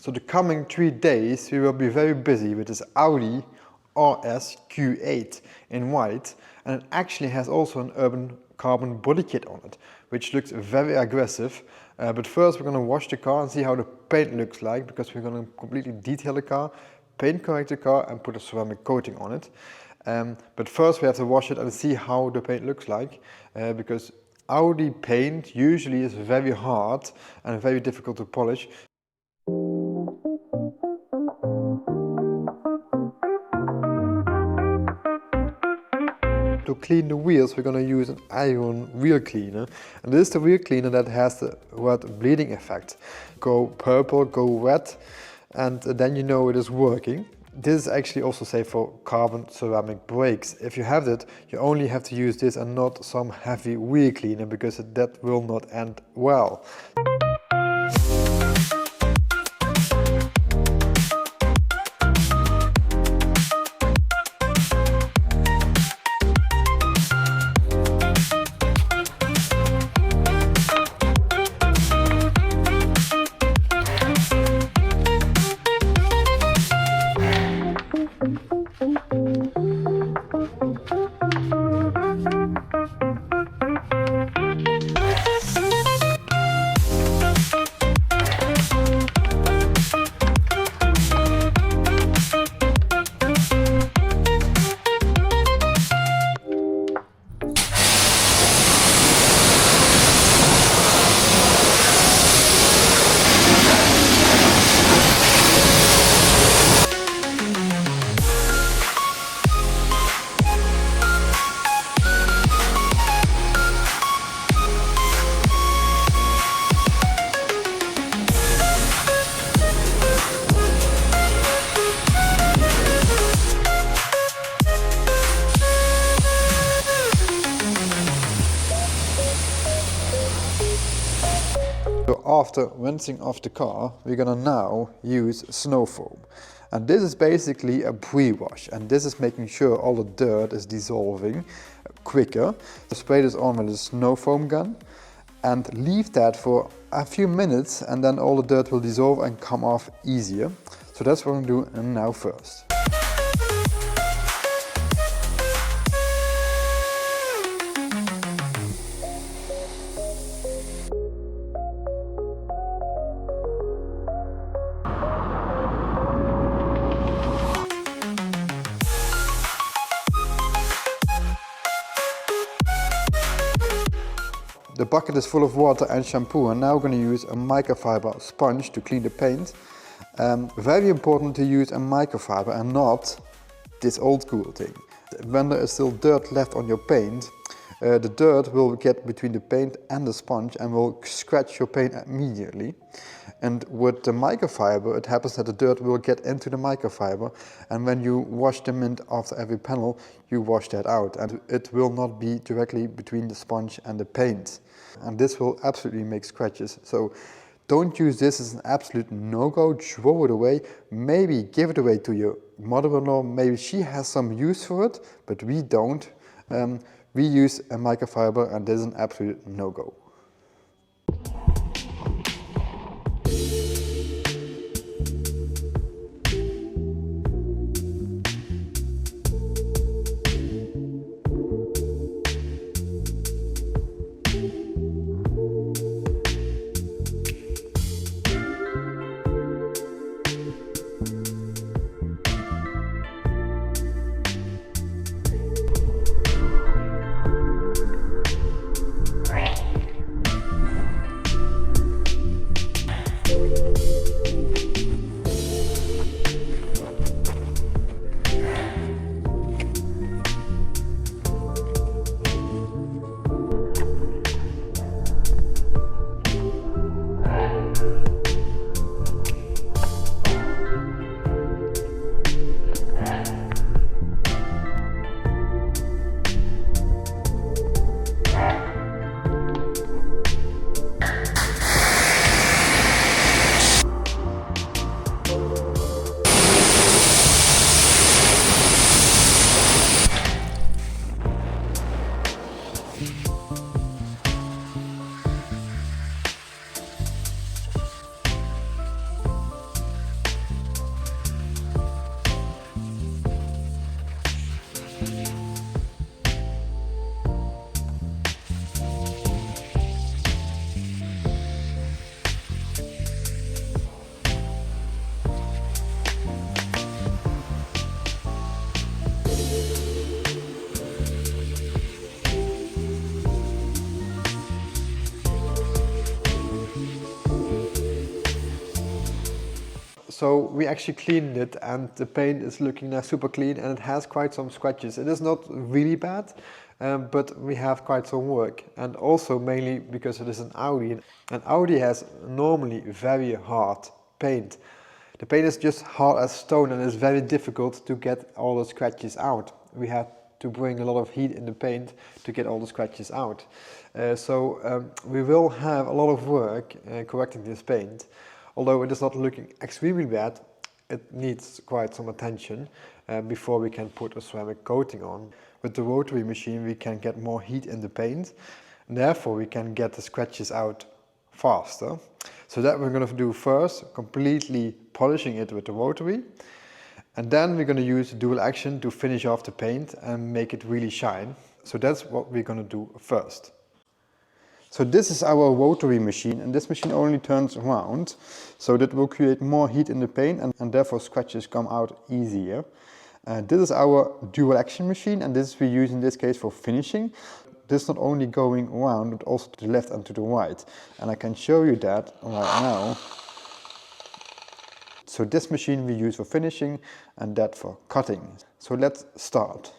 So the coming 3 days we will be very busy with this Audi RSQ8 in white, and it actually has also an urban carbon body kit on it, which looks very aggressive. But first we're going to wash the car and see how the paint looks like, because we're going to completely detail the car, paint correct the car and put a ceramic coating on it. But first we have to wash it and see how the paint looks like, because Audi paint usually is very hard and very difficult to polish. To clean the wheels, we're going to use an iron wheel cleaner, and this is the wheel cleaner that has the red bleeding effect. Go purple, go red, and then you know it is working. This is actually also safe for carbon ceramic brakes. If you have it, you only have to use this and not some heavy wheel cleaner, because that will not end well. So after rinsing off the car, we're gonna now use snow foam. And this is basically a pre-wash, and this is making sure all the dirt is dissolving quicker. Spray this on with a snow foam gun and leave that for a few minutes, and then all the dirt will dissolve and come off easier. So that's what I'm gonna do now first. The bucket is full of water and shampoo, and now we're going to use a microfiber sponge to clean the paint. Very important to use a microfiber and not this old school thing. When there is still dirt left on your paint, the dirt will get between the paint and the sponge and will scratch your paint immediately. And with the microfiber, it happens that the dirt will get into the microfiber, and when you wash the mint after every panel, you wash that out, and it will not be directly between the sponge and the paint. And this will absolutely make scratches. So don't use this as an absolute no-go. Throw it away. Maybe give it away to your mother-in-law. Maybe she has some use for it, but we don't. We use a microfiber, and this is an absolute no-go. So we actually cleaned it and the paint is looking now super clean and it has quite some scratches. It is not really bad, but we have quite some work, and also mainly because it is an Audi, and Audi has normally very hard paint. The paint is just hard as stone and it's very difficult to get all the scratches out. We had to bring a lot of heat in the paint to get all the scratches out. So we will have a lot of work correcting this paint. Although it is not looking extremely bad, it needs quite some attention before we can put a ceramic coating on. With the rotary machine we can get more heat in the paint, and therefore we can get the scratches out faster. So that we're going to do first, completely polishing it with the rotary, and then we're going to use dual action to finish off the paint and make it really shine. So that's what we're going to do first. So this is our rotary machine, and this machine only turns around, so that will create more heat in the paint and therefore scratches come out easier. This is our dual action machine, and this we use in this case for finishing. This is not only going around but also to the left and to the right, and I can show you that right now. So this machine we use for finishing and that for cutting. So let's start.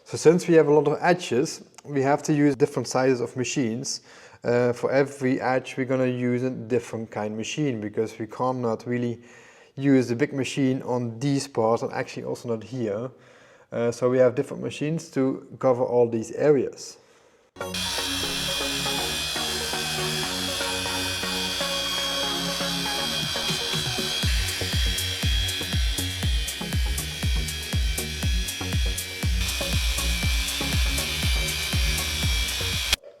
So since we have a lot of edges, we have to use different sizes of machines. For every edge we're going to use a different kind of machine, because we cannot really use the big machine on these parts and actually also not here. So we have different machines to cover all these areas.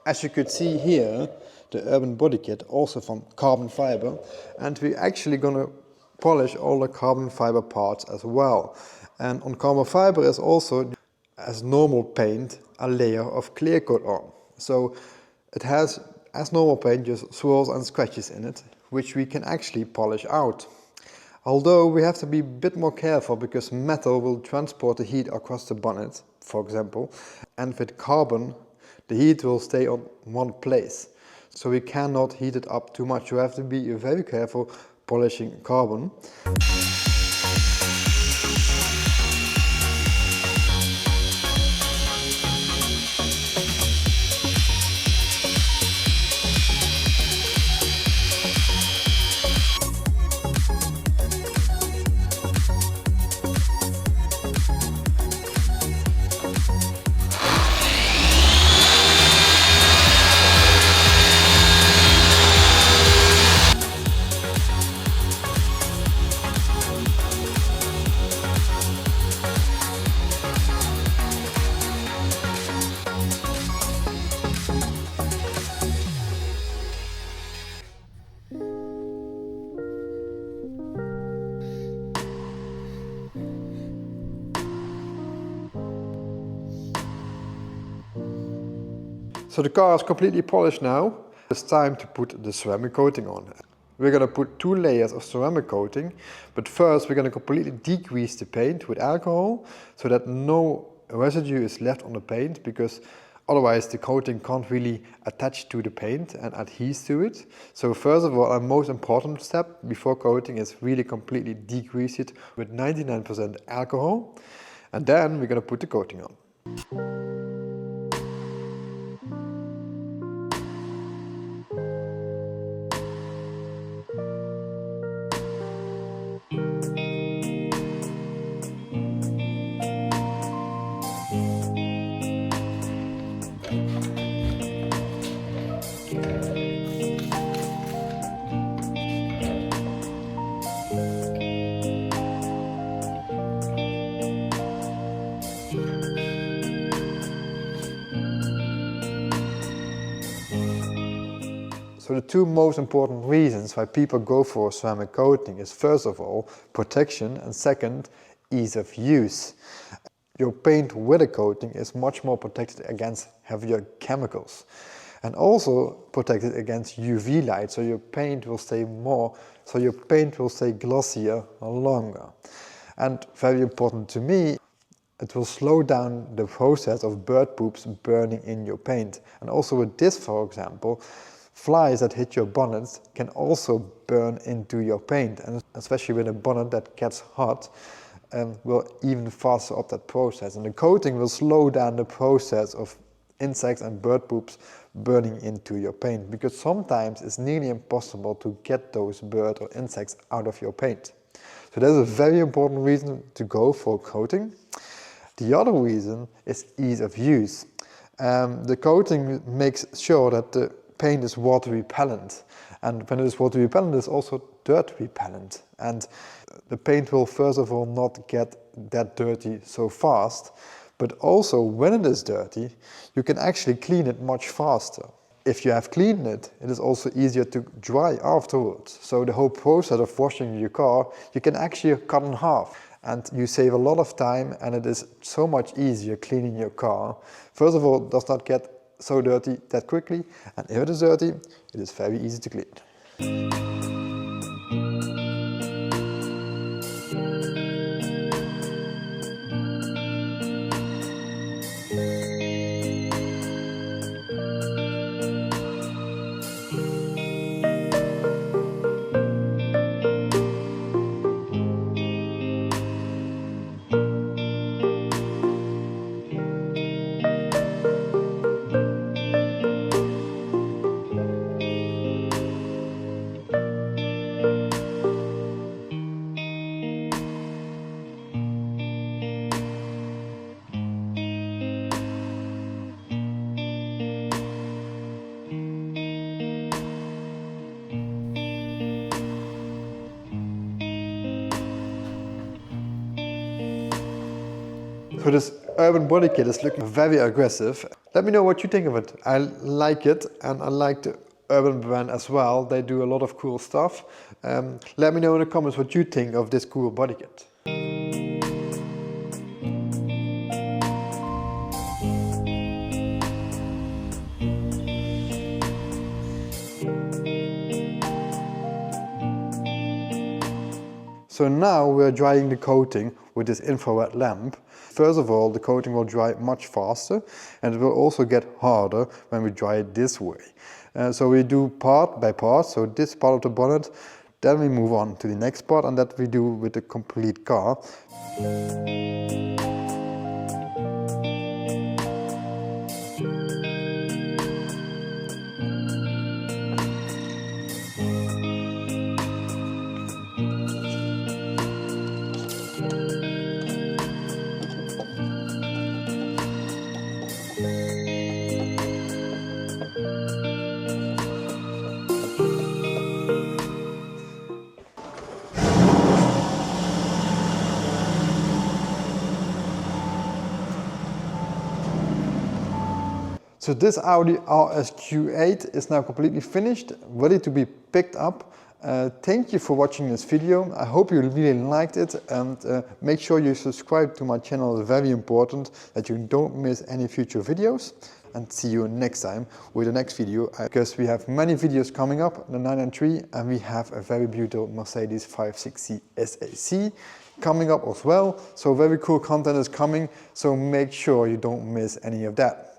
As you could see here, the urban body kit also from carbon fiber, and we're actually going to polish all the carbon fiber parts as well. And on carbon fiber is also, as normal paint, a layer of clear coat on. So it has, as normal paint, just swirls and scratches in it, which we can actually polish out. Although we have to be a bit more careful, because metal will transport the heat across the bonnet, for example, and with carbon the heat will stay on one place. So we cannot heat it up too much. You have to be very careful polishing carbon. So the car is completely polished now. It's time to put the ceramic coating on. We're going to put 2 layers of ceramic coating, but first we're going to completely degrease the paint with alcohol so that no residue is left on the paint, because otherwise the coating can't really attach to the paint and adhere to it. So first of all, our most important step before coating is really completely degrease it with 99% alcohol, and then we're going to put the coating on. So the two most important reasons why people go for ceramic coating is first of all protection and second ease of use. Your paint with a coating is much more protected against heavier chemicals and also protected against UV light, so your paint will stay glossier longer. And very important to me, it will slow down the process of bird poops burning in your paint. And also with this, for example, flies that hit your bonnets can also burn into your paint, and especially with a bonnet that gets hot, will even faster up that process. And the coating will slow down the process of insects and bird poops burning into your paint, because sometimes it's nearly impossible to get those bird or insects out of your paint. So that's a very important reason to go for coating. The other reason is ease of use. The coating makes sure that the paint is water repellent, and when it is water repellent, it's also dirt repellent, and the paint will first of all not get that dirty so fast, but also when it is dirty, you can actually clean it much faster. If you have cleaned it, it is also easier to dry afterwards. So the whole process of washing your car, you can actually cut in half. And you save a lot of time, and it is so much easier cleaning your car. First of all, it does not get so dirty that quickly, and if it is dirty, it is very easy to clean. So this urban body kit is looking very aggressive. Let me know what you think of it. I like it, and I like the Urban brand as well. They do a lot of cool stuff. Let me know in the comments what you think of this cool body kit. So now we're drying the coating with this infrared lamp. First of all, the coating will dry much faster, and it will also get harder when we dry it this way. So we do part by part, so this part of the bonnet, then we move on to the next part, and that we do with the complete car. So this Audi RSQ8 is now completely finished, ready to be picked up. Thank you for watching this video. I hope you really liked it, and make sure you subscribe to my channel. It's very important that you don't miss any future videos. And see you next time with the next video, because we have many videos coming up, the 993, and we have a very beautiful Mercedes 560 SAC coming up as well. So very cool content is coming, so make sure you don't miss any of that.